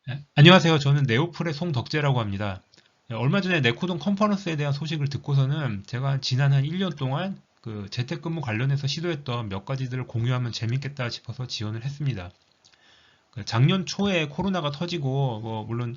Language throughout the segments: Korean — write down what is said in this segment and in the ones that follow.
네, 안녕하세요. 저는 네오플의 송덕재라고 합니다. 얼마 전에 네코동 컨퍼런스에 대한 소식을 듣고서는 제가 지난 한 1년 동안 그 재택근무 관련해서 시도했던 몇 가지들을 공유하면 재밌겠다 싶어서 지원을 했습니다. 작년 초에 코로나가 터지고 물론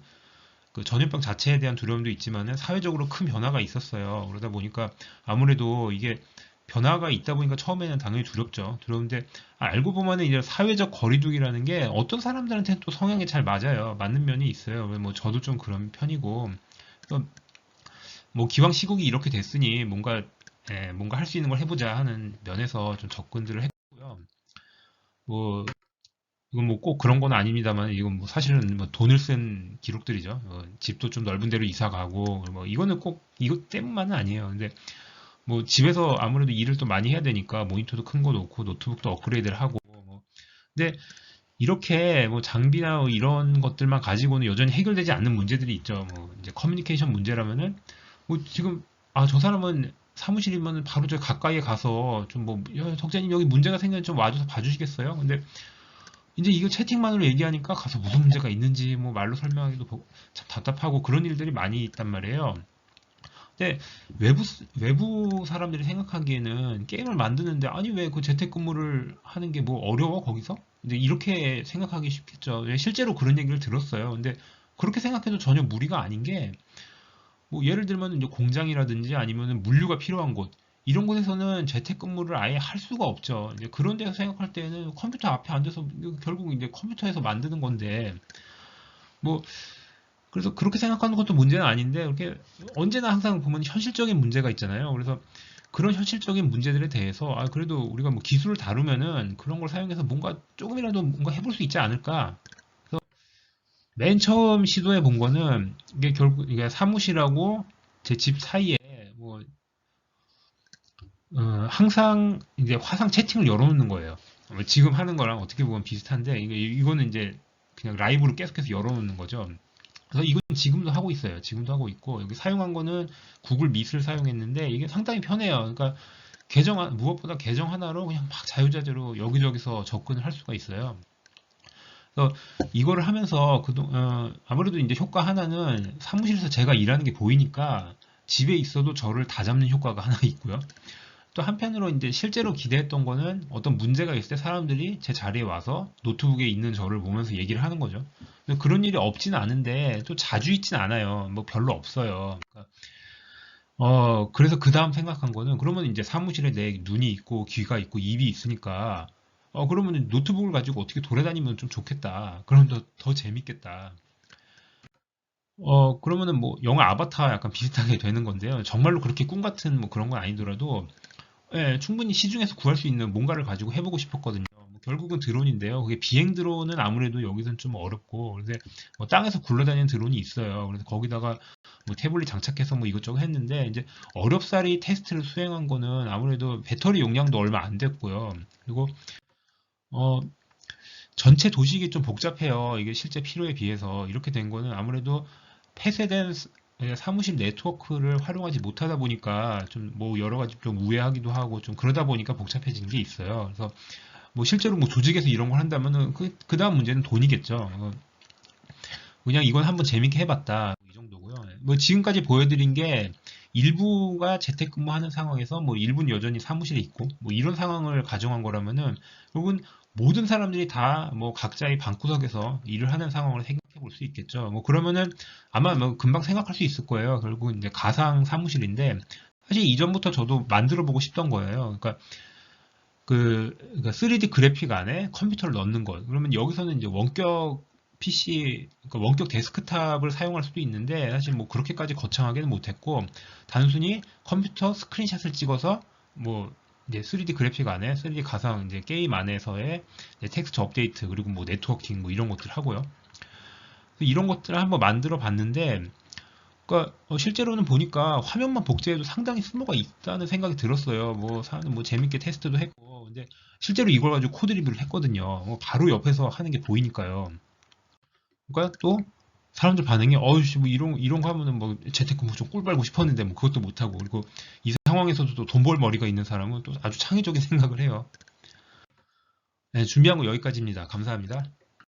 그 전염병 자체에 대한 두려움도 있지만은 사회적으로 큰 변화가 있었어요. 그러다 보니까 아무래도 이게 변화가 있다 보니까 처음에는 당연히 두렵죠. 두려운데 알고 보면은 이제 사회적 거리두기라는 게 어떤 사람들한테는 또 성향에 잘 맞아요. 맞는 면이 있어요. 뭐 저도 좀 그런 편이고 또 뭐 기왕 시국이 이렇게 됐으니 뭔가 할 수 있는 걸 해보자 하는 면에서 좀 접근들을 했고요. 뭐 이건 뭐 꼭 그런 건 아닙니다만 이건 뭐 사실은 뭐 돈을 쓴 기록들이죠. 집도 좀 넓은 데로 이사 가고 뭐 이거는 꼭 이것 때문만은 아니에요. 근데 뭐 집에서 아무래도 일을 또 많이 해야 되니까 모니터도 큰 거 놓고 노트북도 업그레이드를 하고 뭐 근데 이렇게 뭐 장비나 뭐 이런 것들만 가지고는 여전히 해결되지 않는 문제들이 있죠. 뭐 이제 커뮤니케이션 문제라면은 뭐 지금 저 사람은 사무실이면 바로 저 가까이에 가서 좀 뭐 석재님 여기 문제가 생겼는데 좀 와줘서 봐주시겠어요? 근데 이제 이거 채팅만으로 얘기하니까 가서 무슨 문제가 있는지 뭐 말로 설명하기도 참 답답하고 그런 일들이 많이 있단 말이에요. 근데 외부 사람들이 생각하기에는 게임을 만드는데 아니 왜 그 재택근무를 하는 게 뭐 어려워 거기서? 이제 이렇게 생각하기 쉽겠죠. 실제로 그런 얘기를 들었어요. 근데 그렇게 생각해도 전혀 무리가 아닌 게 뭐 예를 들면 이제 공장이라든지 아니면은 물류가 필요한 곳 이런 곳에서는 재택근무를 아예 할 수가 없죠. 이제 그런 데서 생각할 때는 컴퓨터 앞에 앉아서 결국 이제 컴퓨터에서 만드는 건데 뭐 그래서 그렇게 생각하는 것도 문제는 아닌데 이렇게 언제나 항상 보면 현실적인 문제가 있잖아요. 그래서 그런 현실적인 문제들에 대해서 그래도 우리가 뭐 기술을 다루면은 그런 걸 사용해서 뭔가 조금이라도 뭔가 해볼 수 있지 않을까. 맨 처음 시도해 본 거는 이게 결국 이게 사무실하고 제 집 사이에 뭐 항상 이제 화상 채팅을 열어놓는 거예요. 지금 하는 거랑 어떻게 보면 비슷한데 이거는 이제 그냥 라이브로 계속해서 열어놓는 거죠. 그래서 이건 지금도 하고 있어요. 지금도 하고 있고 여기 사용한 거는 구글 미트를 사용했는데 이게 상당히 편해요. 그러니까 무엇보다 계정 하나로 그냥 막 자유자재로 여기저기서 접근을 할 수가 있어요. 그래서 이거를 하면서 아무래도 이제 효과 하나는 사무실에서 제가 일하는 게 보이니까 집에 있어도 저를 다 잡는 효과가 하나 있고요. 또 한편으로 이제 실제로 기대했던 거는 어떤 문제가 있을 때 사람들이 제 자리에 와서 노트북에 있는 저를 보면서 얘기를 하는 거죠. 그런 일이 없지는 않은데 또 자주 있지는 않아요. 뭐 별로 없어요. 그러니까 그래서 그 다음 생각한 거는 그러면 이제 사무실에 내 눈이 있고 귀가 있고 입이 있으니까 그러면 노트북을 가지고 어떻게 돌아다니면 좀 좋겠다. 그럼 더 재밌겠다. 그러면은 뭐 영화 아바타 약간 비슷하게 되는 건데요. 정말로 그렇게 꿈 같은 뭐 그런 건 아니더라도 예, 충분히 시중에서 구할 수 있는 뭔가를 가지고 해보고 싶었거든요. 뭐 결국은 드론인데요. 그게 비행 드론은 아무래도 여기서는 좀 어렵고, 그래서 뭐 땅에서 굴러다니는 드론이 있어요. 그래서 거기다가 뭐 태블릿 장착해서 뭐 이것저것 했는데, 이제 어렵사리 테스트를 수행한 거는 아무래도 배터리 용량도 얼마 안 됐고요. 그리고, 어, 전체 도식이 좀 복잡해요. 이게 실제 필요에 비해서. 이렇게 된 거는 아무래도 폐쇄된 사무실 네트워크를 활용하지 못하다 보니까 좀 뭐 여러 가지 좀 우회하기도 하고 좀 그러다 보니까 복잡해진 게 있어요. 그래서 뭐 실제로 뭐 조직에서 이런 걸 한다면은 그 다음 문제는 돈이겠죠. 그냥 이건 한번 재밌게 해봤다. 이 정도고요. 뭐 지금까지 보여드린 게 일부가 재택근무하는 상황에서 뭐 일부는 여전히 사무실에 있고 뭐 이런 상황을 가정한 거라면은 결국은 모든 사람들이 다 뭐 각자의 방구석에서 일을 하는 상황을 생각해 볼 수 있겠죠. 뭐 그러면은 아마 뭐 금방 생각할 수 있을 거예요. 결국은 이제 가상 사무실인데 사실 이전부터 저도 만들어 보고 싶던 거예요. 그러니까 그러니까 3D 그래픽 안에 컴퓨터를 넣는 것. 그러면 여기서는 이제 원격 PC, 그러니까 원격 데스크탑을 사용할 수도 있는데 사실 뭐 그렇게까지 거창하게는 못했고 단순히 컴퓨터 스크린샷을 찍어서 뭐 이제 3D 그래픽 안에 3D 가상 이제 게임 안에서의 이제 텍스트 업데이트 그리고 뭐 네트워킹 뭐 이런 것들 하고요. 이런 것들을 한번 만들어 봤는데 그러니까 실제로는 보니까 화면만 복제해도 상당히 쓸모가 있다는 생각이 들었어요. 뭐 사는 뭐 재밌게 테스트도 했고, 근데 실제로 이걸 가지고 코드 리뷰를 했거든요. 바로 옆에서 하는 게 보이니까요. 그러니까 또 사람들 반응이 어이씨 뭐 이런 거 하면은 뭐 재테크 좀 꿀 빨고 싶었는데 뭐 그것도 못 하고 그리고 이 상황에서도 또 돈 벌 머리가 있는 사람은 또 아주 창의적인 생각을 해요. 네, 준비한 거 여기까지입니다. 감사합니다.